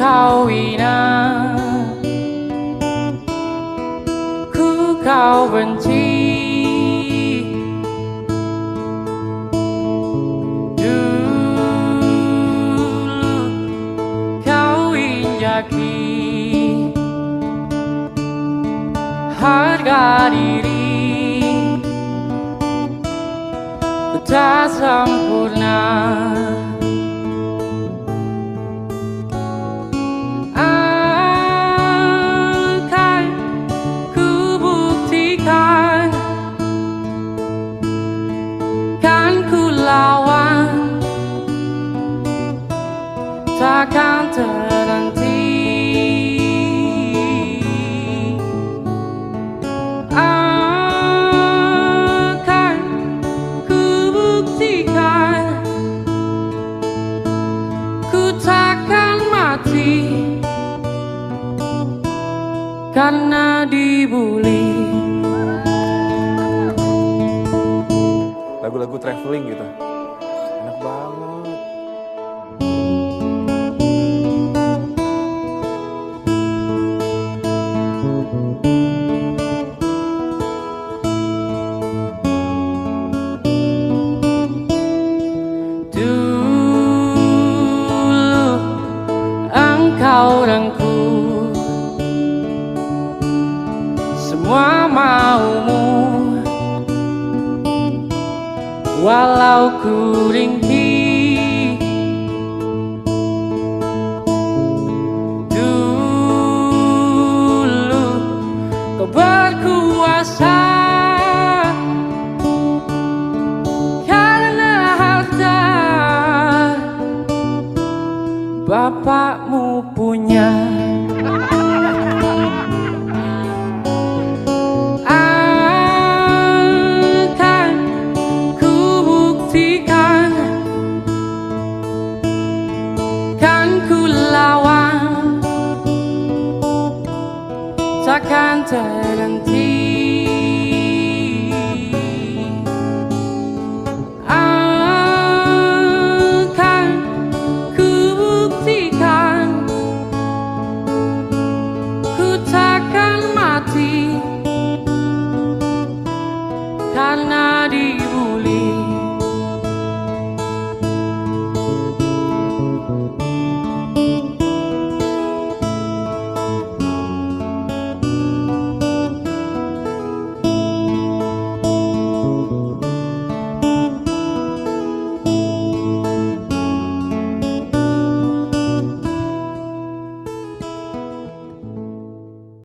kau hina, ku kau benci. Dulu kau injaki harga diri, ku tak sempurna. Akan ku buktikan, kan ku lawan, takkan terhenti. Akan ku buktikan, ku takkan mati karena dibully. Lagu-lagu traveling gitu, enak banget. Dulu engkau rengkuh semua maumu, walau ku ringkih. Dulu kau berkuasa karena harta, bapakmu punya. Akan ku buktikan, kan ku lawan, takkan terhenti.